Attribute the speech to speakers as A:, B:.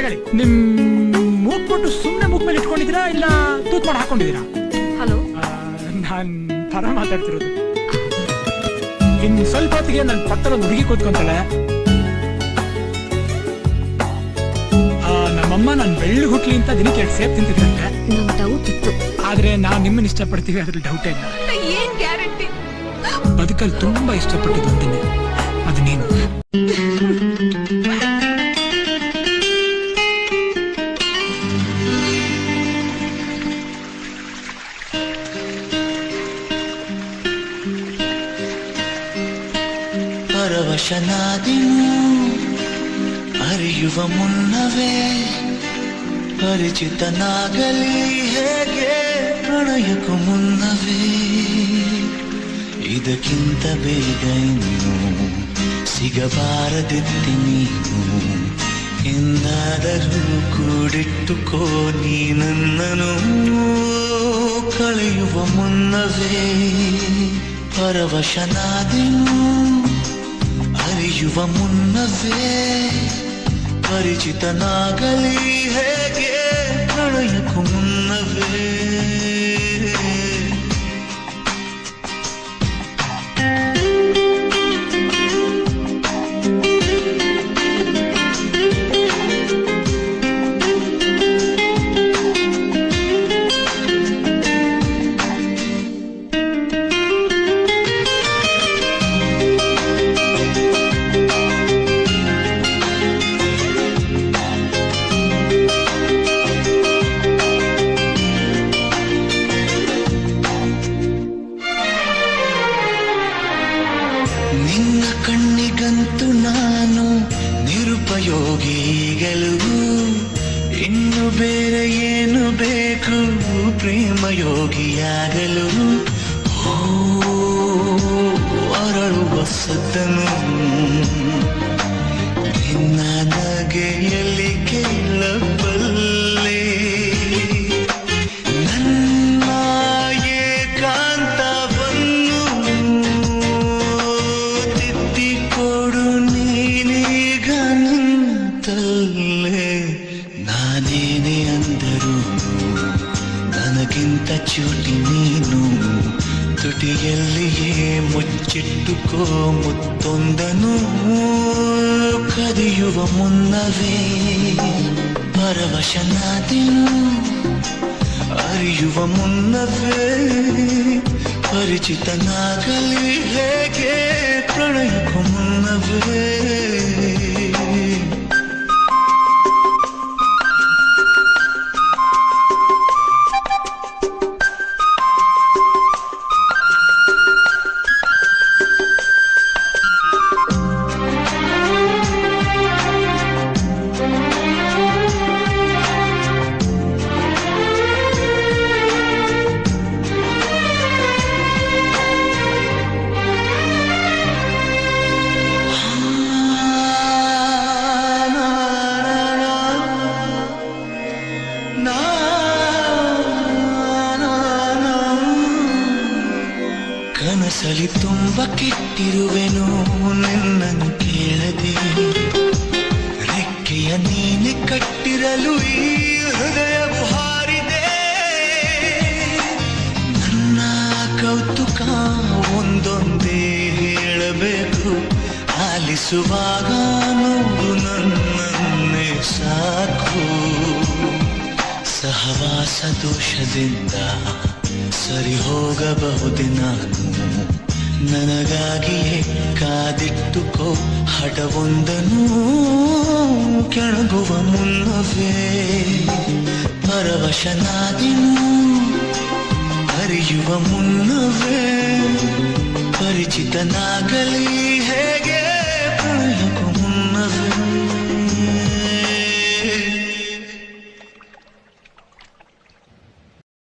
A: ತಗೊಳ್ಳಿ. ನಿಮ್ ಮೂಗ್ ಕೊಟ್ಟು ಸುಮ್ಮನೆ ಮೂಗ್ ಮೇಲೆ ಇಟ್ಕೊಂಡಿದ್ದೀರಾ ಇಲ್ಲ ತೂತ್ ಮಾಡಿ ಹಾಕೊಂಡಿದ್ದೀರಾ?
B: ಹಲೋ,
A: ನಾನ್ ತರ ಮಾತಾಡ್ತಿರೋದು. ಇನ್ ಸ್ವಲ್ಪ ಹೊತ್ತಿಗೆ ನನ್ನ ಪಕ್ಕದ ಒಂದು ಹುಡುಗಿ ಕೂತ್ಕೊಂತಾಳೆ. ನಮ್ಮಮ್ಮ ನಾನು ಬೆಳ್ಳಿ ಹುಟ್ಲಿ ಅಂತ ದಿನಕ್ಕೆ 2 ಸೇಬ್ ತಿಂತಿದ್ರಂತೆ.
B: ನಂಗೆ ಡೌಟ್ ಇತ್ತು.
A: ಆದ್ರೆ ನಾವು ನಿಮ್ಮನ್ನ ಇಷ್ಟಪಡ್ತೀವಿ, ಅದ್ರಲ್ಲಿ ಡೌಟೇ ಇಲ್ಲ.
B: ಏನ್ ಗ್ಯಾರಂಟಿ?
A: ಬದುಕಲ್ಲಿ ತುಂಬಾ ಇಷ್ಟಪಟ್ಟಿದ್ದು ಒಂದಿನ, ಅದು ನೀನು.
C: ಪರವಶನಾದಿನು ಅರಿಯುವ ಮುನ್ನವೇ ಪರಿಚಿತನಾಗಲಿ ಹೇಗೆ ಪ್ರಣಯಕ್ಕೂ ಮುನ್ನವೇ ಇದಕ್ಕಿಂತ ಬೇಗ ಇನ್ನು ಸಿಗಬಾರದಿತ್ತು ನೀನು ಎಂದಾದರೂ ಕೂಡಿಟ್ಟುಕೋ ನೀ ನನ್ನನು ಕಳೆಯುವ ಮುನ್ನವೇ ಪರವಶನಾದಿನು ಅರಿಯುವ ಮುನ್ನವೇ ಪರಿಚಿತನಾಗಲಿ ಹೇಗೆ ಪ್ರಣಯಕ್ಕೂ ಮುನ್ನವೇ ನಿನ್ನ ಕಣ್ಣಿಗಂತೂ ನಾನು ನಿರುಪಯೋಗಿಗಳು ಇನ್ನು ಬೇರೆ ಏನು ಬೇಕು ಪ್ರೇಮಯೋಗಿಯಾಗಲು ಅರಳುವ ಸದ್ದನು ನಿನ್ನ ನಗೆಯಲ್ಲಿ ಕೇಳಬಲ್ಲೆ ನಾನೇನೇ ಅಂದರು ನನಗಿಂತ ಚೂಟಿ ನೀನು ತುಟಿಯಲ್ಲಿಯೇ ಮುಚ್ಚಿಟ್ಟುಕೋ ಮುತ್ತೊಂದನು ಕದಿಯುವ ಮುನ್ನವೇ ಪರವಶನಾದಿನು ಅರಿಯುವ ಮುನ್ನವೇ ಪರಿಚಿತನಾಗಲಿ ಹೇಗೆ ಪ್ರಣಯಕ್ಕೂ ಮುನ್ನವೇ ಕನಸಲಿ ತುಂಬ ಕೆಟ್ಟಿರುವೆನು ನಿನ್ನನ್ನು ಕೇಳದೆ ರೆಕ್ಕೆಯ ನೀನೆ ಕಟ್ಟಿರಲು ಈ ಹೃದಯವು ಹಾರಿದೆ ನನ್ನ ಕೌತುಕ ಒಂದೊಂದೇ ಹೇಳಬೇಕು ಆಲಿಸುವಾಗ ನೋಡು ನನ್ನನ್ನೇ ಸಾಕು ಸಹವಾಸ ದೋಷದಿಂದ ಸರಿ ಹೋಗಬಹುದೇ ನಾನು ನನಗಾಗಿಯೇ ಕಾದಿಟ್ಟುಕೋ ಹಠವೊಂದನು ಕೆಳಗುವ ಮುನ್ನವೇ ಪರವಶನಾದಿನು ಅರಿಯುವ ಮುನ್ನವೇ ಪರಿಚಿತನಾಗಲಿ